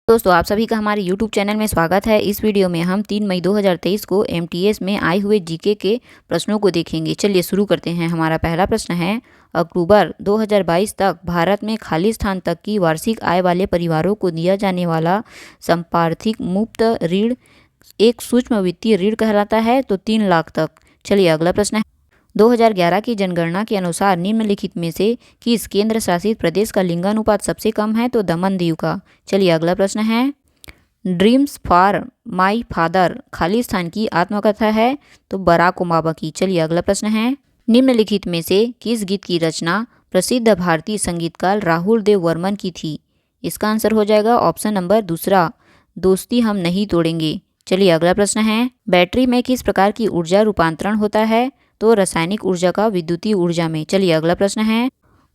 दोस्तों आप सभी का हमारे YouTube चैनल में स्वागत है। इस वीडियो में हम 3 मई 2023 को MTS में आए हुए जीके के प्रश्नों को देखेंगे। चलिए शुरू करते हैं। हमारा पहला प्रश्न है, अक्टूबर 2022 तक भारत में खाली स्थान तक की वार्षिक आय वाले परिवारों को दिया जाने वाला संपार्श्विक मुफ्त ऋण एक सूक्ष्म वित्तीय ऋण कहलाता है, तो 3 लाख तक। चलिए अगला प्रश्न है, 2011 की जनगणना के अनुसार निम्नलिखित में से किस केंद्र शासित प्रदेश का लिंगानुपात सबसे कम है, तो दमन दीव का। चलिए अगला प्रश्न है, ड्रीम्स फॉर माई फादर खाली स्थान की आत्मकथा है, तो बराक ओबामा की। चलिए अगला प्रश्न है, निम्नलिखित में से किस गीत की रचना प्रसिद्ध भारतीय संगीतकार राहुल देव वर्मन की थी। इसका आंसर हो जाएगा ऑप्शन नंबर दूसरा, दोस्ती हम नहीं तोड़ेंगे। चलिए अगला प्रश्न है, बैटरी में किस प्रकार की ऊर्जा रूपांतरण होता है, तो रासायनिक ऊर्जा का विद्युतीय ऊर्जा में। चलिए अगला प्रश्न है,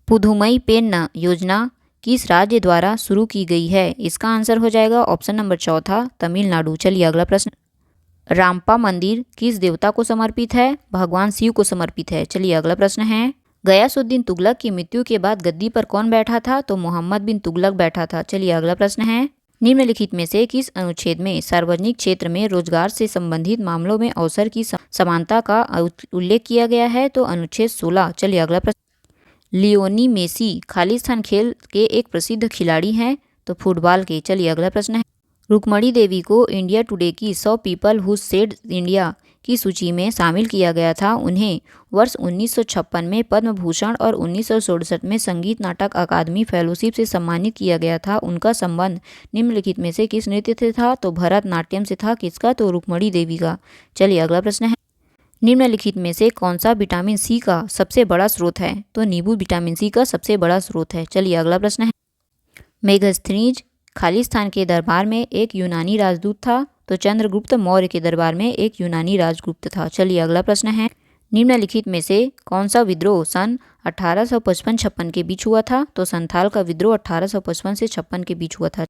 पुधुमई पेन्ना योजना किस राज्य द्वारा शुरू की गई है। इसका आंसर हो जाएगा ऑप्शन नंबर चौथा, तमिलनाडु। चलिए अगला प्रश्न, रामपा मंदिर किस देवता को समर्पित है, भगवान शिव को समर्पित है। चलिए अगला प्रश्न है, गयासुद्दीन तुगलक की मृत्यु के बाद गद्दी पर कौन बैठा था, तो मोहम्मद बिन तुगलक बैठा था। चलिए अगला प्रश्न है, निम्नलिखित में से किस अनुच्छेद में सार्वजनिक क्षेत्र में रोजगार से संबंधित मामलों में अवसर की समानता का उल्लेख किया गया है, तो अनुच्छेद 16। चलिए अगला प्रश्न, लियोनी मेसी खालिस्तान खेल के एक प्रसिद्ध खिलाड़ी हैं, तो फुटबॉल के। चलिए अगला प्रश्न है, रुक्मणी देवी को इंडिया टुडे की 100 पीपल हु सेड इंडिया की सूची में शामिल किया गया था। उन्हें वर्ष 1956 में पद्म भूषण और 1967 में संगीत नाटक अकादमी फेलोशिप से सम्मानित किया गया था। उनका संबंध निम्नलिखित में से किस नृत्य से था, तो भरतनाट्यम से था। किसका, तो रुक्मणी देवी का। चलिए अगला प्रश्न है, निम्नलिखित में से कौन सा विटामिन सी का सबसे बड़ा स्रोत है, तो नींबू विटामिन सी का सबसे बड़ा स्रोत है। चलिए अगला प्रश्न है, मेगस्थनीज खालिस्तान के दरबार में एक यूनानी राजदूत था, तो चंद्रगुप्त मौर्य के दरबार में एक यूनानी राजगुप्त था। चलिए अगला प्रश्न है, निम्नलिखित में से कौन सा विद्रोह सन 1855-56 के बीच हुआ था, तो संथाल का विद्रोह 1855 से 56 के बीच हुआ था।